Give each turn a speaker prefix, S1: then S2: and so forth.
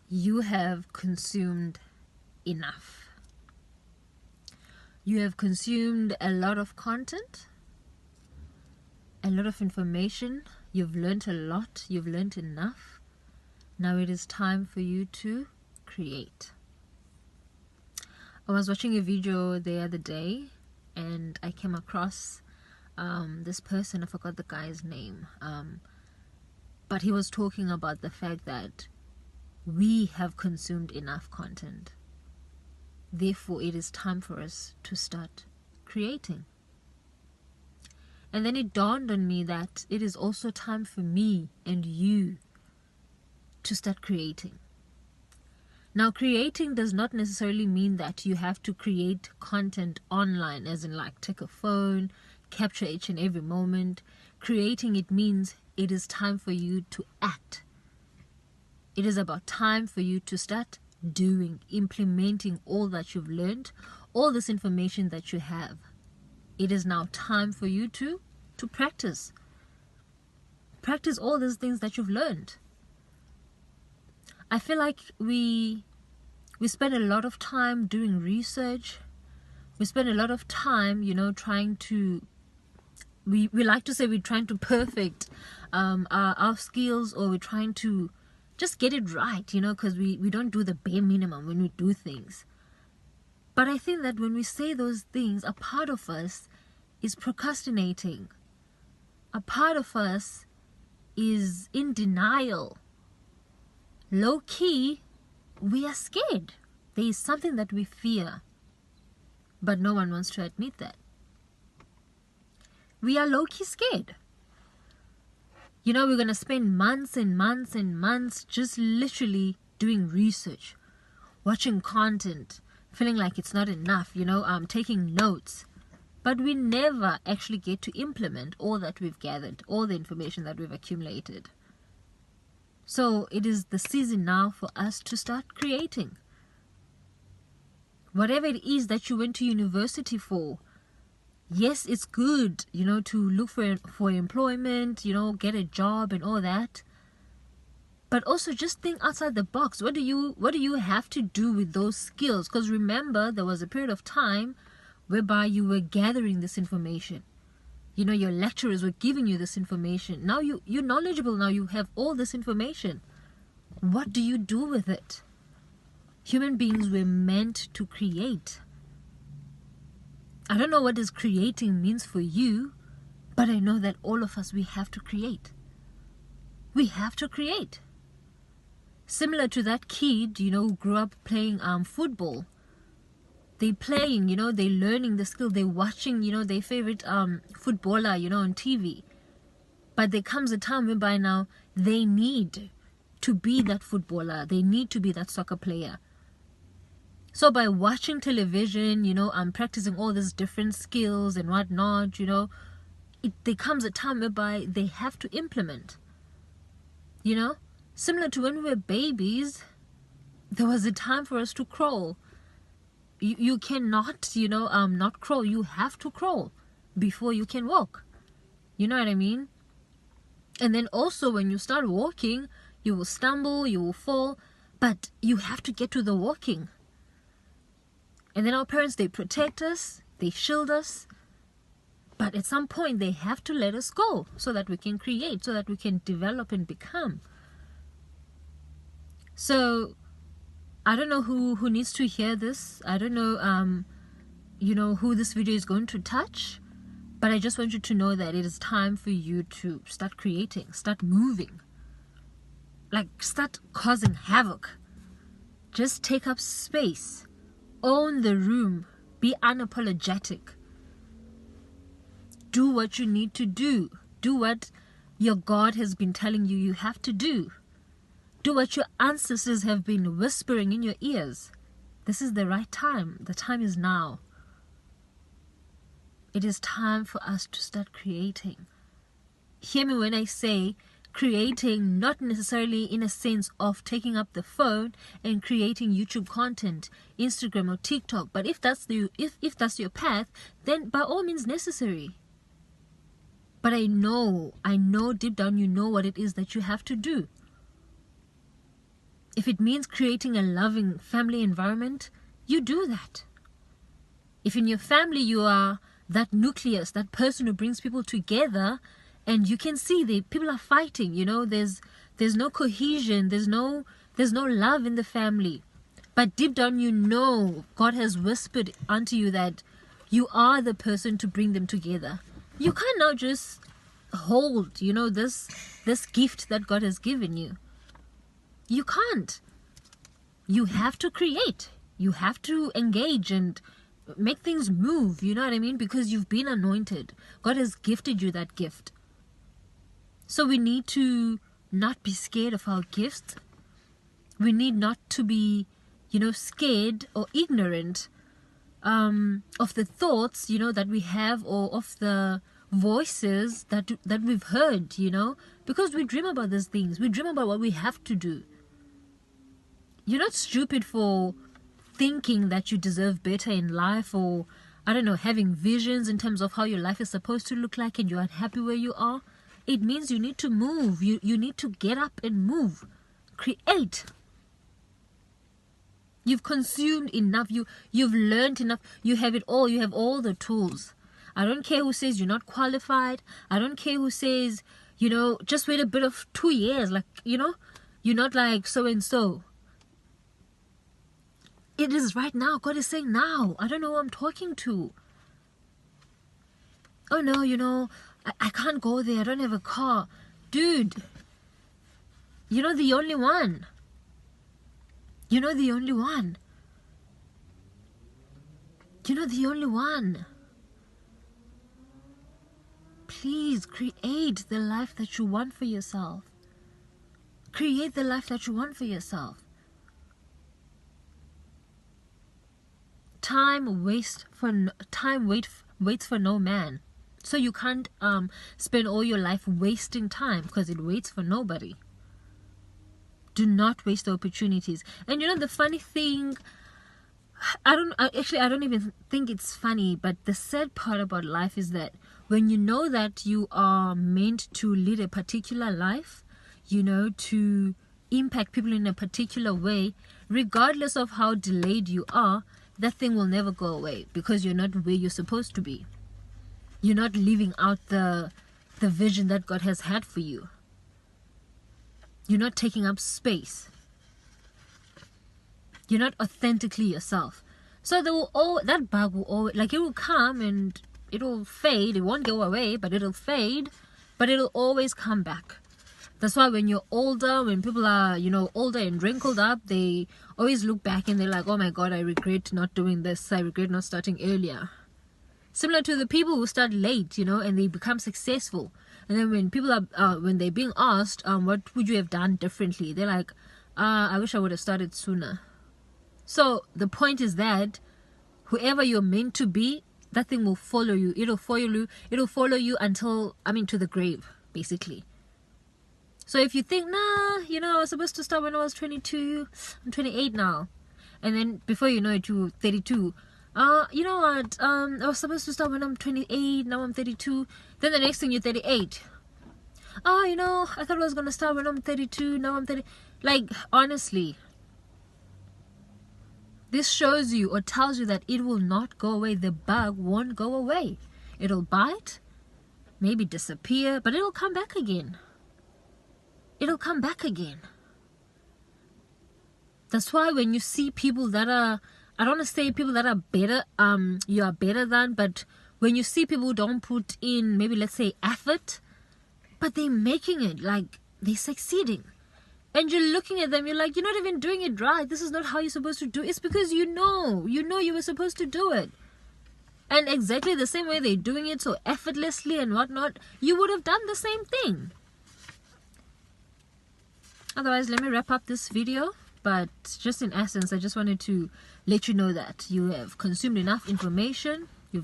S1: you have consumed enough. You have consumed a lot of content, a lot of information. You've learned a lot. You've learned enough. Now it is time for you to create. I was watching a video the other day and I came across this person. I forgot the guy's name. But he was talking about the fact that we have consumed enough content. Therefore, it is time for us to start creating. And then it dawned on me that it is also time for me and you to start creating. Now, creating does not necessarily mean that you have to create content online, as in like take a phone, capture each and every moment. Creating, it means it is time for you to act. It is about time for you to start doing, implementing all that you've learned, all this information that you have. It is now time for you to practice. Practice all these things that you've learned. I feel like we spend a lot of time doing research. We spend a lot of time, trying to, we like to say we're trying to perfect our skills, or we're trying to just get it right, because we don't do the bare minimum when we do things. But I think that when we say those things, a part of us is procrastinating. A part of us is in denial. Low key, we are scared. There is something that we fear, but no one wants to admit that. We are low key scared. We're going to spend months and months and months just literally doing research, watching content, feeling like it's not enough, taking notes. But we never actually get to implement all that we've gathered, all the information that we've accumulated. So it is the season now for us to start creating. Whatever it is that you went to university for, yes, it's good, to look for employment, get a job and all that. But also just think outside the box. What do you have to do with those skills? Because remember, there was a period of time whereby you were gathering this information. Your lecturers were giving you this information. Now you're knowledgeable. Now you have all this information. What do you do with it? Human beings were meant to create. I don't know what this creating means for you, but I know that all of us, we have to create. We have to create. Similar to that kid, who grew up playing football. They're playing, they're learning the skill. They're watching, their favorite footballer, on TV. But there comes a time whereby now they need to be that footballer. They need to be that soccer player. So by watching television, practicing all these different skills and whatnot, there comes a time whereby they have to implement. Similar to when we were babies, there was a time for us to crawl. You cannot, not crawl. You have to crawl before you can walk. You know what I mean? And then also when you start walking, you will stumble, you will fall, but you have to get to the walking. And then our parents, they protect us, they shield us, but at some point they have to let us go so that we can create, so that we can develop and become. So I don't know who needs to hear this. I don't know, who this video is going to touch. But I just want you to know that it is time for you to start creating, start moving. Like, start causing havoc. Just take up space. Own the room. Be unapologetic. Do what you need to do. Do what your God has been telling you have to do. Do what your ancestors have been whispering in your ears. This is the right time. The time is now. It is time for us to start creating. Hear me when I say creating, not necessarily in a sense of taking up the phone and creating YouTube content, Instagram or TikTok. But if that's your path, then by all means necessary. But I know deep down you know what it is that you have to do. If it means creating a loving family environment, you do that. If in your family you are that nucleus, that person who brings people together, and you can see people are fighting, there's no cohesion, there's no love in the family. But deep down, God has whispered unto you that you are the person to bring them together. You can't now just hold, this gift that God has given you. You can't. You have to create. You have to engage and make things move, you know what I mean? Because you've been anointed. God has gifted you that gift. So we need to not be scared of our gifts. We need not to be, scared or ignorant of the thoughts, that we have, or of the voices that we've heard, because we dream about these things. We dream about what we have to do. You're not stupid for thinking that you deserve better in life, or having visions in terms of how your life is supposed to look like, and you're unhappy where you are. It means you need to move. You need to get up and move. Create. You've consumed enough. You've learned enough. You have it all. You have all the tools. I don't care who says you're not qualified. I don't care who says, just wait a bit of 2 years. You're not like so and so. It is right now. God is saying now. I don't know who I'm talking to. Oh no, I can't go there. I don't have a car. Dude, you're not the only one. You're not the only one. You're not the only one. Please create the life that you want for yourself. Create the life that you want for yourself. Time waits for no man. So you can't spend all your life wasting time, because it waits for nobody. Do not waste the opportunities. And the funny thing, I don't even think it's funny, but the sad part about life is that when you know that you are meant to lead a particular life, to impact people in a particular way, regardless of how delayed you are, that thing will never go away, because you're not where you're supposed to be. You're not living out the vision that God has had for you. You're not taking up space. You're not authentically yourself. So that bug will always, it will come and it will fade. It won't go away, but it'll fade. But it'll always come back. That's why when you're older, when people are, older and wrinkled up, they always look back and they're like, oh my God, I regret not doing this. I regret not starting earlier. Similar to the people who start late, and they become successful. And then when people are, when they're being asked, what would you have done differently? They're like, I wish I would have started sooner. So the point is that whoever you're meant to be, that thing will follow you. It'll follow you until, to the grave, basically. So if you think, I was supposed to start when I was 22, I'm 28 now. And then before you know it, you're 32. You know what, I was supposed to start when I'm 28, now I'm 32. Then the next thing, you're 38. I thought I was going to start when I'm 32, now I'm 30. Honestly, this shows you or tells you that it will not go away. The bug won't go away. It'll bite, maybe disappear, but it'll come back again. It'll come back again. That's why when you see people that are, I don't want to say people that are better, you are better than, but when you see people who don't put in, maybe let's say effort, but they're making it, they're succeeding. And you're looking at them, you're like, you're not even doing it right. This is not how you're supposed to do it. It's because you know you were supposed to do it. And exactly the same way they're doing it so effortlessly and whatnot, you would have done the same thing. Otherwise, let me wrap up this video. But just in essence, I just wanted to let you know that you have consumed enough information.